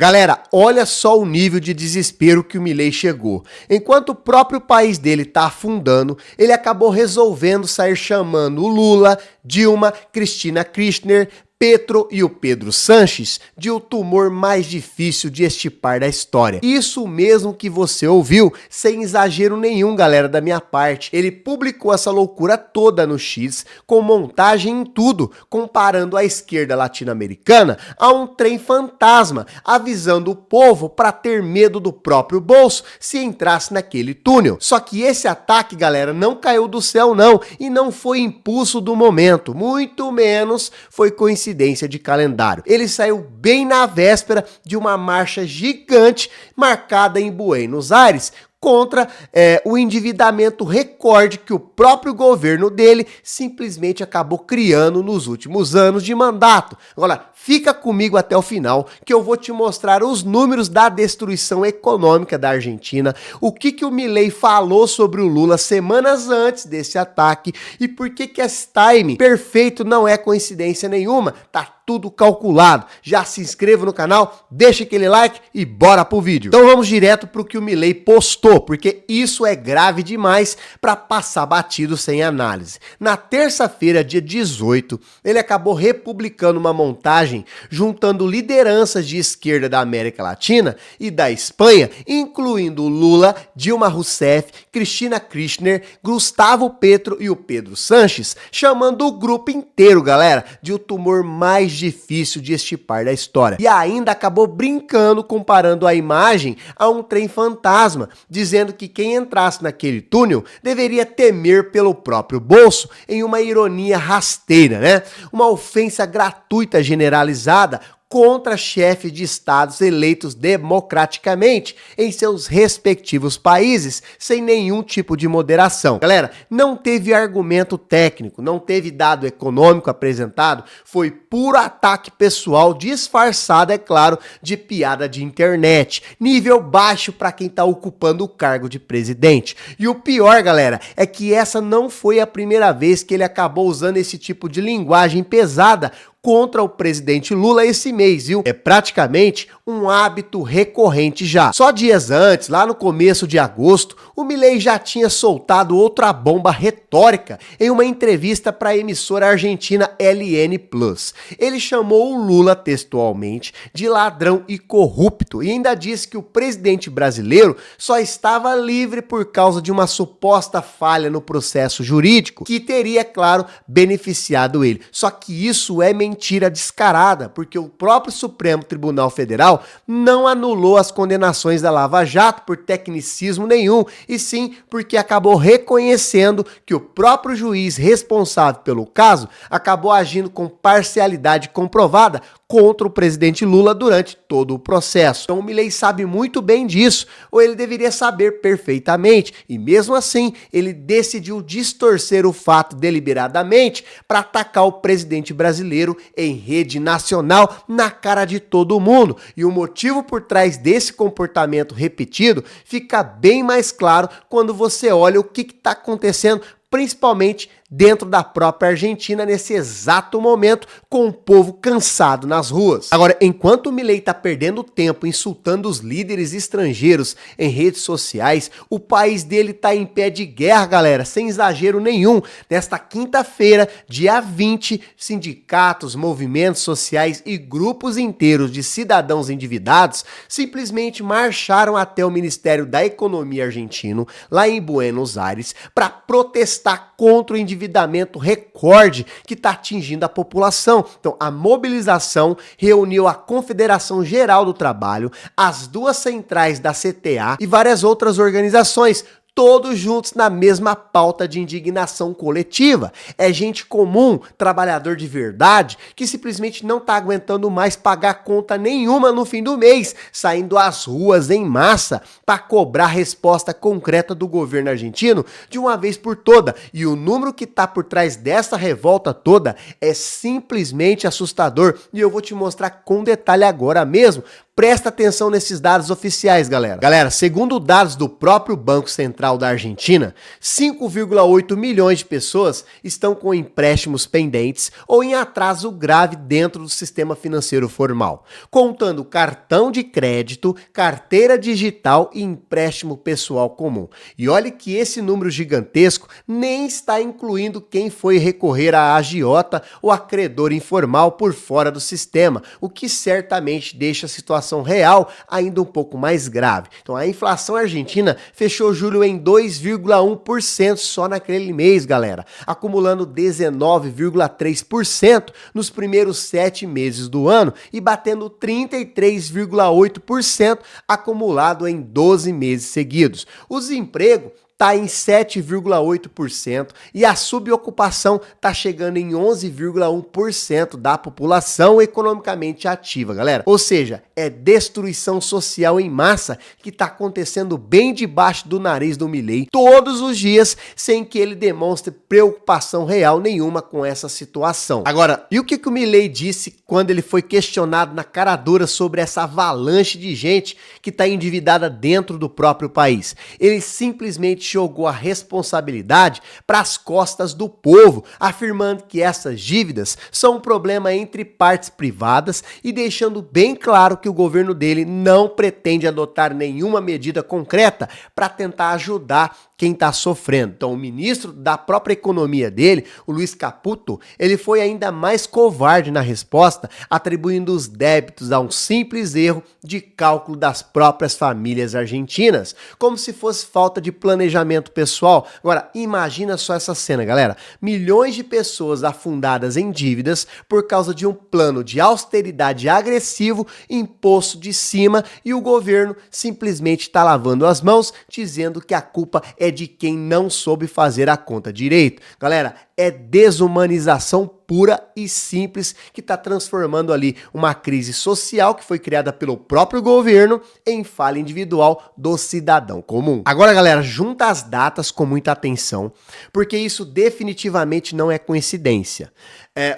Galera, olha só o nível de desespero que o Milei chegou. Enquanto o próprio país dele tá afundando, ele acabou resolvendo sair chamando o Lula, Dilma, Cristina Kirchner, Petro e o Pedro Sanches de o tumor mais difícil de extirpar da história. Isso mesmo que você ouviu, sem exagero nenhum, galera, da minha parte. Ele publicou essa loucura toda no X, com montagem em tudo, comparando a esquerda latino-americana a um trem fantasma, avisando o povo para ter medo do próprio bolso se entrasse naquele túnel. Só que esse ataque, galera, não caiu do céu não, e não foi impulso do momento, muito menos foi coincidência de calendário. Ele saiu bem na véspera de uma marcha gigante marcada em Buenos Aires contra o endividamento recorde que o próprio governo dele simplesmente acabou criando nos últimos anos de mandato. Agora, fica comigo até o final que eu vou te mostrar os números da destruição econômica da Argentina, o que o Milei falou sobre o Lula semanas antes desse ataque e por que esse time perfeito não é coincidência nenhuma, tá tudo calculado. Já se inscreva no canal, deixa aquele like e bora pro vídeo. Então vamos direto pro que o Milei postou, porque isso é grave demais para passar batido sem análise. Na terça-feira, dia 18, ele acabou republicando uma montagem juntando lideranças de esquerda da América Latina e da Espanha, incluindo Lula, Dilma Rousseff, Cristina Kirchner, Gustavo Petro e o Pedro Sanches, chamando o grupo inteiro, galera, de o tumor mais difícil de extirpar da história. E ainda acabou brincando, comparando a imagem a um trem fantasma, dizendo que quem entrasse naquele túnel deveria temer pelo próprio bolso, em uma ironia rasteira, né? Uma ofensa gratuita generalizada contra chefes de estados eleitos democraticamente em seus respectivos países, sem nenhum tipo de moderação. Galera, não teve argumento técnico, não teve dado econômico apresentado, foi puro ataque pessoal disfarçado, é claro, de piada de internet. Nível baixo para quem tá ocupando o cargo de presidente. E o pior, galera, é que essa não foi a primeira vez que ele acabou usando esse tipo de linguagem pesada contra o presidente Lula esse mês, viu? É praticamente um hábito recorrente já. Só dias antes, lá no começo de agosto, o Milei já tinha soltado outra bomba retórica em uma entrevista para a emissora argentina LN+. Ele chamou o Lula textualmente de ladrão e corrupto e ainda disse que o presidente brasileiro só estava livre por causa de uma suposta falha no processo jurídico que teria, claro, beneficiado ele. Só que isso é mentira descarada, porque o próprio Supremo Tribunal Federal não anulou as condenações da Lava Jato por tecnicismo nenhum, e sim porque acabou reconhecendo que o próprio juiz responsável pelo caso acabou agindo com parcialidade comprovada contra o presidente Lula durante todo o processo. Então o Milei sabe muito bem disso, ou ele deveria saber perfeitamente, e mesmo assim ele decidiu distorcer o fato deliberadamente para atacar o presidente brasileiro em rede nacional na cara de todo mundo. E o motivo por trás desse comportamento repetido fica bem mais claro quando você olha o que está acontecendo, principalmente dentro da própria Argentina nesse exato momento, com o povo cansado nas ruas. Agora, enquanto o Milei tá perdendo tempo insultando os líderes estrangeiros em redes sociais, o país dele tá em pé de guerra, galera, sem exagero nenhum. Nesta quinta-feira, dia 20, sindicatos, movimentos sociais e grupos inteiros de cidadãos endividados simplesmente marcharam até o Ministério da Economia argentino, lá em Buenos Aires, para protestar contra o endividamento recorde que está atingindo a população. Então, a mobilização reuniu a Confederação Geral do Trabalho, as duas centrais da CTA e várias outras organizações, todos juntos na mesma pauta de indignação coletiva. É gente comum, trabalhador de verdade, que simplesmente não tá aguentando mais pagar conta nenhuma no fim do mês, saindo às ruas em massa para cobrar resposta concreta do governo argentino de uma vez por toda. E o número que tá por trás dessa revolta toda é simplesmente assustador, e eu vou te mostrar com detalhe agora mesmo Presta atenção nesses dados oficiais, galera. Galera, segundo dados do próprio Banco Central da Argentina, 5,8 milhões de pessoas estão com empréstimos pendentes ou em atraso grave dentro do sistema financeiro formal, contando cartão de crédito, carteira digital e empréstimo pessoal comum. E olha que esse número gigantesco nem está incluindo quem foi recorrer à agiota ou a credor informal por fora do sistema, o que certamente deixa a situação real ainda um pouco mais grave. Então a inflação argentina fechou julho em 2,1% só naquele mês, galera, acumulando 19,3% nos primeiros 7 meses do ano e batendo 33,8% acumulado em 12 meses seguidos. O desemprego está em 7,8% e a subocupação está chegando em 11,1% da população economicamente ativa, galera. Ou seja, é destruição social em massa que está acontecendo bem debaixo do nariz do Milei todos os dias, sem que ele demonstre preocupação real nenhuma com essa situação. Agora, e o que o Milei disse quando ele foi questionado na cara dura sobre essa avalanche de gente que está endividada dentro do próprio país? Ele simplesmente jogou a responsabilidade para as costas do povo, afirmando que essas dívidas são um problema entre partes privadas e deixando bem claro que o governo dele não pretende adotar nenhuma medida concreta para tentar ajudar quem está sofrendo. Então, o ministro da própria economia dele, o Luiz Caputo, ele foi ainda mais covarde na resposta, atribuindo os débitos a um simples erro de cálculo das próprias famílias argentinas, como se fosse falta de planejamento pessoal. Agora, imagina só essa cena, galera. Milhões de pessoas afundadas em dívidas por causa de um plano de austeridade agressivo imposto de cima e o governo simplesmente está lavando as mãos, dizendo que a culpa é de quem não soube fazer a conta direito. Galera, é desumanização pura e simples que está transformando ali uma crise social que foi criada pelo próprio governo em falha individual do cidadão comum. Agora, galera, junta as datas com muita atenção, porque isso definitivamente não é coincidência.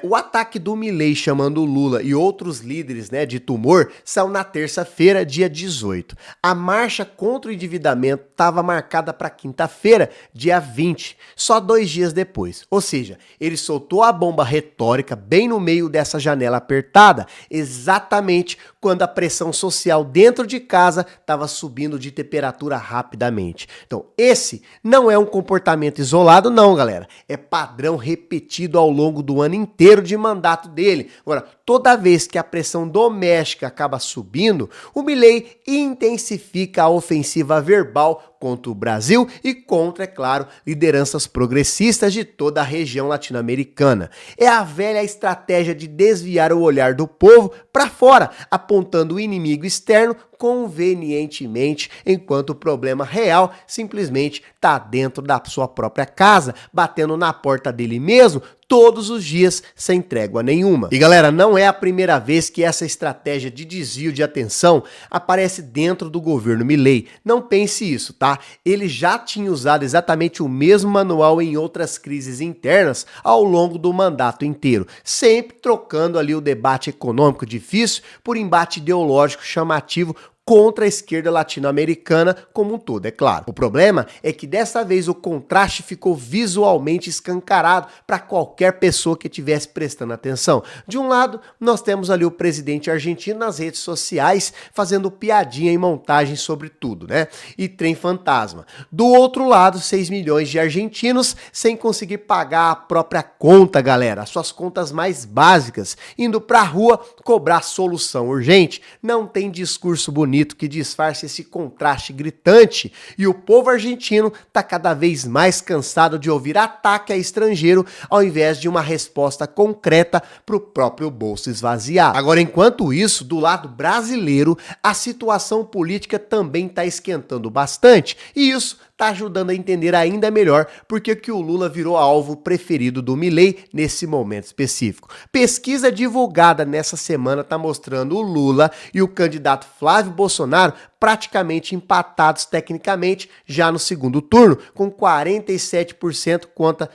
O ataque do Milei chamando o Lula e outros líderes, né, de tumor saiu na terça-feira, dia 18. A marcha contra o endividamento estava marcada para quinta-feira, dia 20, só 2 dias depois. Ou seja, ele soltou a bomba retórica bem no meio dessa janela apertada, exatamente quando a pressão social dentro de casa estava subindo de temperatura rapidamente. Então, esse não é um comportamento isolado, não, galera. É padrão repetido ao longo do ano inteiro de mandato dele. Agora, toda vez que a pressão doméstica acaba subindo, o Milei intensifica a ofensiva verbal contra o Brasil e contra, é claro, lideranças progressistas de toda a região latino-americana. É a velha estratégia de desviar o olhar do povo para fora, apontando o inimigo externo convenientemente, enquanto o problema real simplesmente está dentro da sua própria casa, batendo na porta dele mesmo todos os dias sem trégua nenhuma. E galera, não é a primeira vez que essa estratégia de desvio de atenção aparece dentro do governo Milei. Não pense isso, tá? Ele já tinha usado exatamente o mesmo manual em outras crises internas ao longo do mandato inteiro, sempre trocando ali o debate econômico difícil por embate ideológico chamativo contra a esquerda latino-americana como um todo, é claro. O problema é que dessa vez o contraste ficou visualmente escancarado para qualquer pessoa que estivesse prestando atenção. De um lado, nós temos ali o presidente argentino nas redes sociais fazendo piadinha e montagem sobre tudo, né? E trem fantasma. Do outro lado, 6 milhões de argentinos sem conseguir pagar a própria conta, galera, as suas contas mais básicas, indo pra rua cobrar solução urgente. Não tem discurso bonito que disfarce esse contraste gritante e o povo argentino está cada vez mais cansado de ouvir ataque a estrangeiro ao invés de uma resposta concreta para o próprio bolso esvaziar. Agora, enquanto isso, do lado brasileiro, a situação política também está esquentando bastante e isso está ajudando a entender ainda melhor porque que o Lula virou alvo preferido do Milei nesse momento específico. Pesquisa divulgada nessa semana está mostrando o Lula e o candidato Flávio Bolsonaro praticamente empatados tecnicamente já no segundo turno, com 47% contra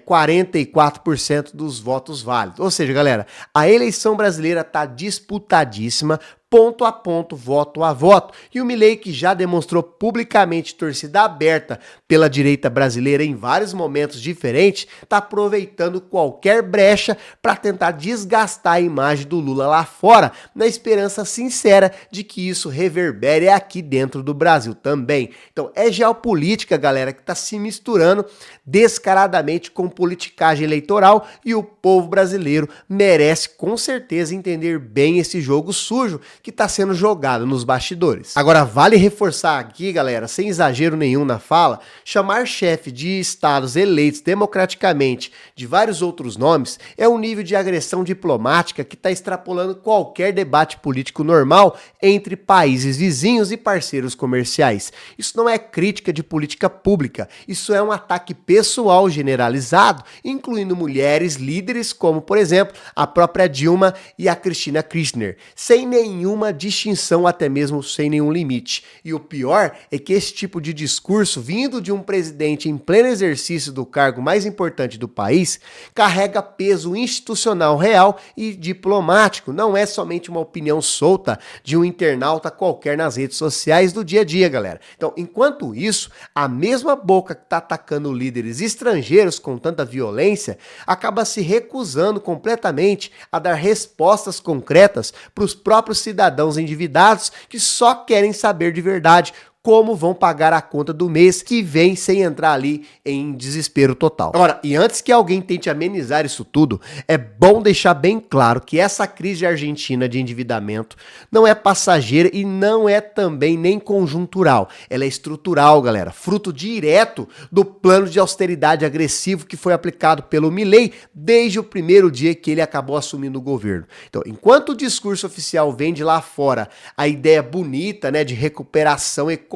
44% dos votos válidos. Ou seja, galera, a eleição brasileira está disputadíssima, ponto a ponto, voto a voto. E o Milei, que já demonstrou publicamente torcida aberta pela direita brasileira em vários momentos diferentes, está aproveitando qualquer brecha para tentar desgastar a imagem do Lula lá fora, na esperança sincera de que isso reverbere aqui dentro do Brasil também. Então é geopolítica, galera, que está se misturando descaradamente com politicagem eleitoral, e o povo brasileiro merece com certeza entender bem esse jogo sujo que está sendo jogado nos bastidores. Agora, vale reforçar aqui, galera, sem exagero nenhum na fala, chamar chefe de estados eleitos democraticamente de vários outros nomes é um nível de agressão diplomática que está extrapolando qualquer debate político normal entre países vizinhos e parceiros comerciais. Isso não é crítica de política pública, isso é um ataque pessoal generalizado, incluindo mulheres líderes como, por exemplo, a própria Dilma e a Cristina Kirchner, sem nenhuma distinção, até mesmo sem nenhum limite. E o pior é que esse tipo de discurso, vindo de um presidente em pleno exercício do cargo mais importante do país, carrega peso institucional real e diplomático. Não é somente uma opinião solta de um internauta qualquer nas redes sociais do dia a dia, galera. Então, enquanto isso, a mesma boca que está atacando líderes estrangeiros com tanta violência acaba se recusando completamente a dar respostas concretas para os próprios cidadãos endividados que só querem saber de verdade como vão pagar a conta do mês que vem sem entrar ali em desespero total. Agora, e antes que alguém tente amenizar isso tudo, é bom deixar bem claro que essa crise argentina de endividamento não é passageira e não é também nem conjuntural. Ela é estrutural, galera, fruto direto do plano de austeridade agressivo que foi aplicado pelo Milei desde o primeiro dia que ele acabou assumindo o governo. Então, enquanto o discurso oficial vende lá fora a ideia bonita, né, de recuperação econômica,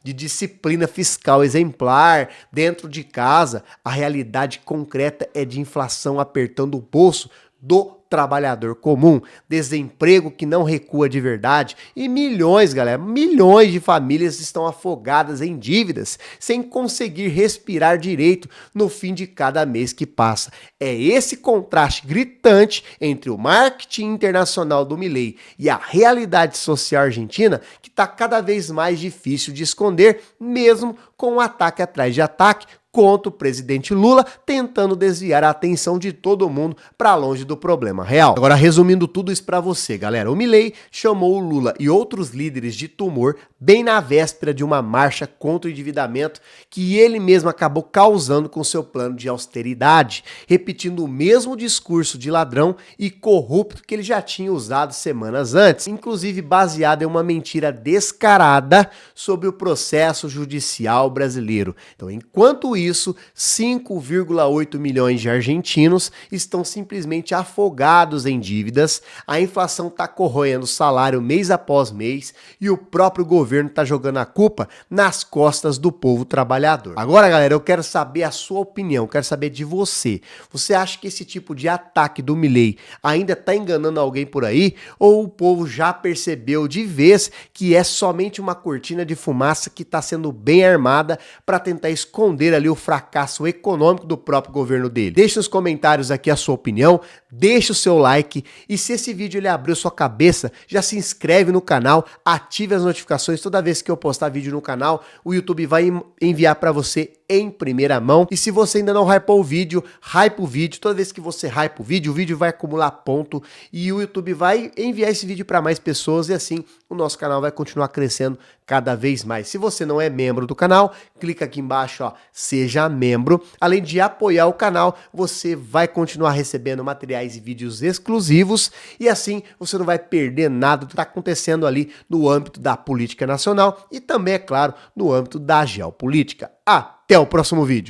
de disciplina fiscal exemplar dentro de casa, a realidade concreta é de inflação apertando o bolso do trabalhador comum, desemprego que não recua de verdade e milhões, galera, milhões de famílias estão afogadas em dívidas sem conseguir respirar direito no fim de cada mês que passa. É esse contraste gritante entre o marketing internacional do Milei e a realidade social argentina que está cada vez mais difícil de esconder, mesmo com ataque atrás de ataque contra o presidente Lula, tentando desviar a atenção de todo mundo para longe do problema real. Agora, resumindo tudo isso para você, galera, o Milei chamou o Lula e outros líderes de tumor bem na véspera de uma marcha contra o endividamento que ele mesmo acabou causando com seu plano de austeridade, repetindo o mesmo discurso de ladrão e corrupto que ele já tinha usado semanas antes, inclusive baseado em uma mentira descarada sobre o processo judicial brasileiro. Então, enquanto isso, 5,8 milhões de argentinos estão simplesmente afogados em dívidas, a inflação está corroendo o salário mês após mês e o próprio governo está jogando a culpa nas costas do povo trabalhador. Agora, galera, eu quero saber a sua opinião, quero saber de você. Você acha que esse tipo de ataque do Milei ainda está enganando alguém por aí? Ou o povo já percebeu de vez que é somente uma cortina de fumaça que está sendo bem armada para tentar esconder ali o fracasso econômico do próprio governo dele? Deixe nos comentários aqui a sua opinião, deixe o seu like e se esse vídeo ele abriu sua cabeça, já se inscreve no canal, ative as notificações. Toda vez que eu postar vídeo no canal, o YouTube vai enviar para você em primeira mão. E se você ainda não hypou o vídeo, hype o vídeo. Toda vez que você hype o vídeo vai acumular ponto e o YouTube vai enviar esse vídeo para mais pessoas e assim o nosso canal vai continuar crescendo cada vez mais. Se você não é membro do canal, clica aqui embaixo, ó, seja membro. Além de apoiar o canal, você vai continuar recebendo materiais e vídeos exclusivos e assim você não vai perder nada do que está acontecendo ali no âmbito da política nacional e também, é claro, no âmbito da geopolítica. Até o próximo vídeo.